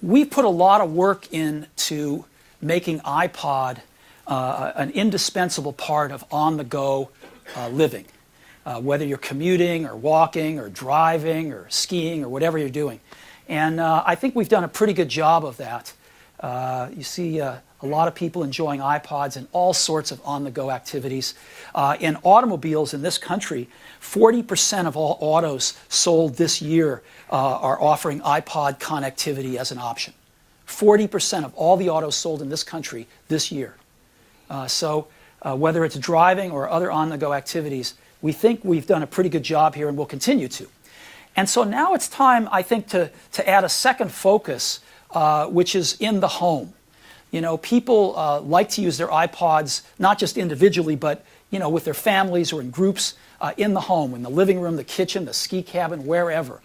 we put a lot of work into making iPod an indispensable part of on-the-go living, whether you're commuting or walking or driving or skiing or whatever you're doing. And I think we've done a pretty good job of that. You see a lot of people enjoying iPods in all sorts of on-the-go activities. In automobiles in this country, 40% of all autos sold this year are offering iPod connectivity as an option. 40% of all the autos sold in this country this year. So whether it's driving or other on-the-go activities, we think we've done a pretty good job here and will continue to. And so now it's time, I think, to add a second focus, which is in the home. You know, people like to use their iPods not just individually, but with their families or in groups in the home, in the living room, the kitchen, the ski cabin, wherever.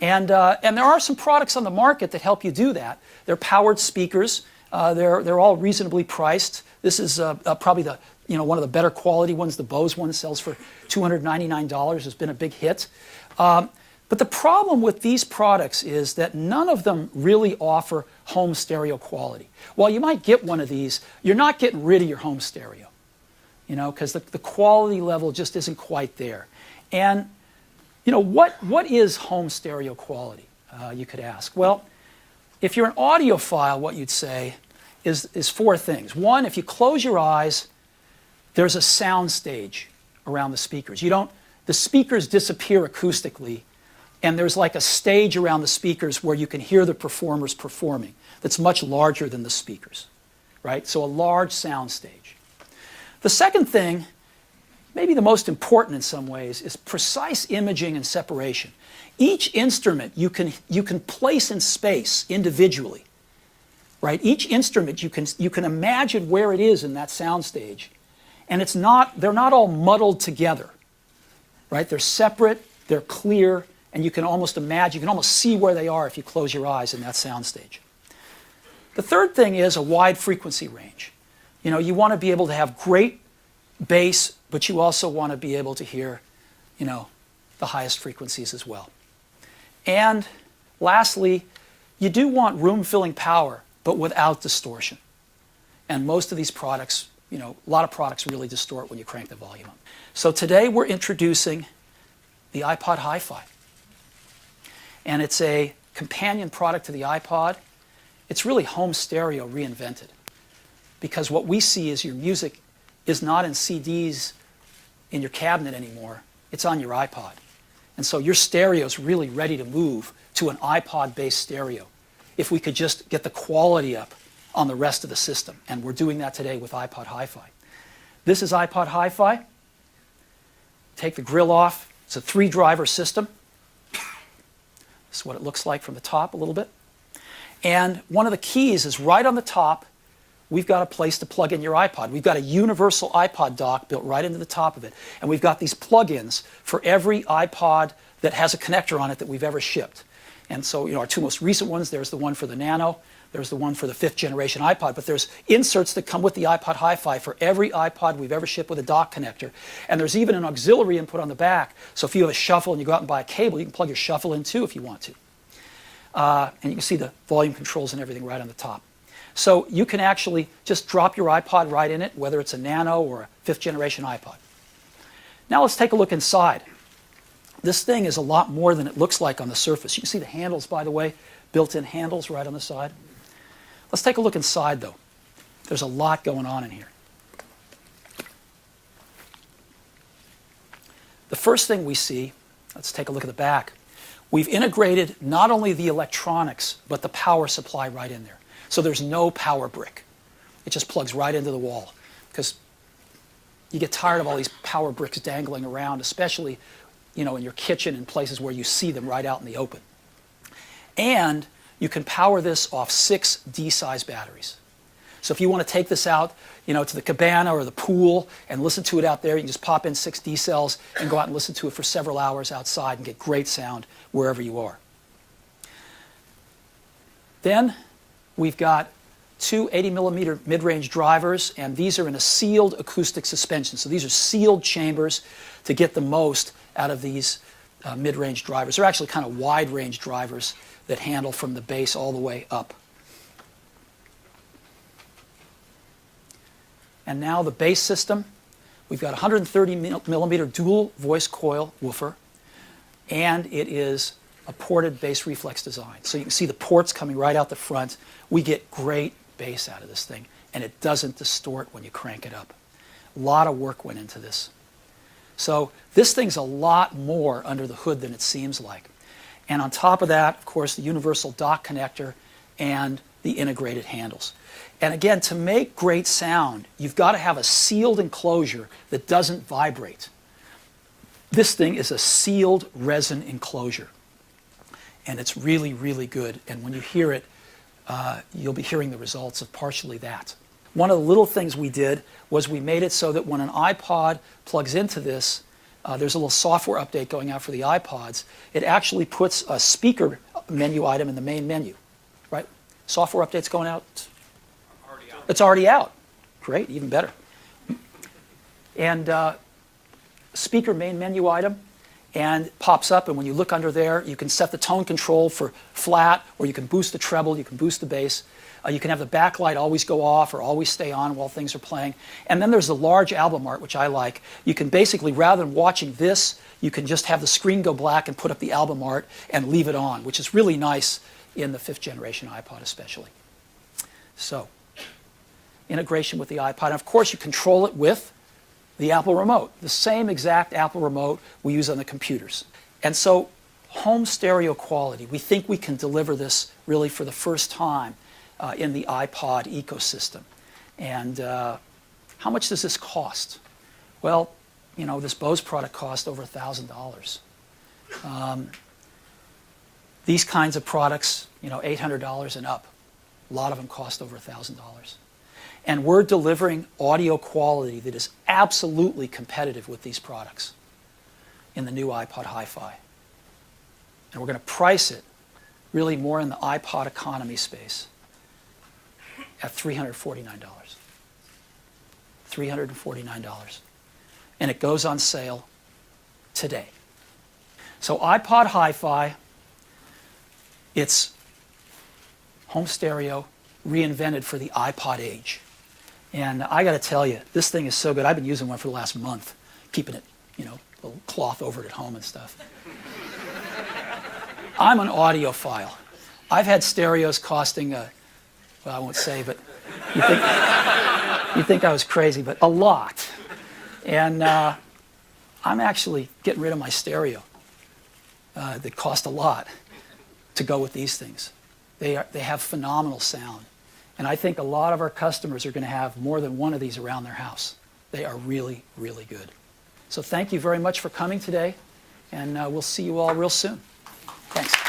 And there are some products on the market that help you do that. They're powered speakers. They're all reasonably priced. This is probably the one of the better quality ones. The Bose one sells for $299. Has been a big hit. But the problem with these products is that none of them really offer home stereo quality. While you might get one of these, you're not getting rid of your home stereo, because the quality level just isn't quite there. And what is home stereo quality? You could ask. Well, if you're an audiophile, what you'd say is four things. One, if you close your eyes, there's a sound stage around the speakers. The speakers disappear acoustically, and there's like a stage around the speakers where you can hear the performers performing that's much larger than the speakers, right? So a large sound stage. The second thing, maybe the most important in some ways, is precise imaging and separation. Each instrument you can place in space individually, right? Each instrument you can imagine where it is in that sound stage, and they're not all muddled together, right? They're separate, they're clear, and you can almost see where they are if you close your eyes in that sound stage. The third thing is a wide frequency range. You want to be able to have great bass, but you also want to be able to hear, the highest frequencies as well. And lastly, you do want room-filling power, but without distortion. And most of these products, a lot of products really distort when you crank the volume up. So today we're introducing the iPod HiFi. And it's a companion product to the iPod. It's really home stereo reinvented. Because what we see is your music is not in CDs in your cabinet anymore. It's on your iPod. And so your stereo is really ready to move to an iPod-based stereo if we could just get the quality up on the rest of the system. And we're doing that today with iPod HiFi. This is iPod HiFi. Take the grill off. It's a 3-driver system. This is what it looks like from the top a little bit. And one of the keys is right on the top, we've got a place to plug in your iPod. We've got a universal iPod dock built right into the top of it. And we've got these plug-ins for every iPod that has a connector on it that we've ever shipped. And so, our two most recent ones, there's the one for the Nano, there's the one for the 5th generation iPod, but there's inserts that come with the iPod HiFi for every iPod we've ever shipped with a dock connector. And there's even an auxiliary input on the back, so if you have a shuffle and you go out and buy a cable, you can plug your shuffle in too if you want to. And you can see the volume controls and everything right on the top. So you can actually just drop your iPod right in it, whether it's a Nano or a 5th generation iPod. Now let's take a look inside. This thing is a lot more than it looks like on the surface. You can see the handles, by the way, built-in handles right on the side. Let's take a look inside, though. There's a lot going on in here. The first thing we see, let's take a look at the back. We've integrated not only the electronics, but the power supply right in there. So there's no power brick. It just plugs right into the wall. Because you get tired of all these power bricks dangling around, especially in your kitchen and places where you see them right out in the open. And you can power this off 6 D-size batteries. So if you want to take this out, to the cabana or the pool and listen to it out there, you can just pop in 6 D cells and go out and listen to it for several hours outside and get great sound wherever you are. Then we've got 2 80mm mid-range drivers, and these are in a sealed acoustic suspension. So these are sealed chambers to get the most out of these mid-range drivers. They're actually kind of wide-range drivers that handle from the bass all the way up. And now the bass system. We've got a 130 millimeter dual voice coil woofer, and it is a ported bass reflex design. So you can see the ports coming right out the front. We get great bass out of this thing, and it doesn't distort when you crank it up. A lot of work went into this. So this thing's a lot more under the hood than it seems like. And on top of that, of course, the universal dock connector and the integrated handles. And again, to make great sound, you've got to have a sealed enclosure that doesn't vibrate. This thing is a sealed resin enclosure. And it's really, really good. And when you hear it, you'll be hearing the results of partially that. One of the little things we did was we made it so that when an iPod plugs into this, there's a little software update going out for the iPods. It actually puts a speaker menu item in the main menu, right? Software update's going out. It's already out. Great, even better. And speaker main menu item, and it pops up, and when you look under there, you can set the tone control for flat, or you can boost the treble, you can boost the bass. You can have the backlight always go off or always stay on while things are playing. And then there's the large album art, which I like. You can basically, rather than watching this, you can just have the screen go black and put up the album art and leave it on, which is really nice in the 5th generation iPod especially. So, integration with the iPod. And of course, you control it with the Apple remote, the same exact Apple remote we use on the computers. And so, home stereo quality, we think we can deliver this really for the first time in the iPod ecosystem. And how much does this cost? Well, you know, this Bose product cost over $1,000. These kinds of products, you know, $800 and up. A lot of them cost over $1,000. And we're delivering audio quality that is absolutely competitive with these products in the new iPod HiFi. And we're going to price it really more in the iPod economy space at $349. $349. And it goes on sale today. So iPod HiFi, it's home stereo reinvented for the iPod age. And I got to tell you, this thing is so good. I've been using one for the last month, keeping it, you know, a little cloth over it at home and stuff. I'm an audiophile. I've had stereos costing, well, I won't say, but you think I was crazy, but a lot. And I'm actually getting rid of my stereo that cost a lot to go with these things. They have phenomenal sound. And I think a lot of our customers are going to have more than one of these around their house. They are really, really good. So thank you very much for coming today, and we'll see you all real soon. Thanks.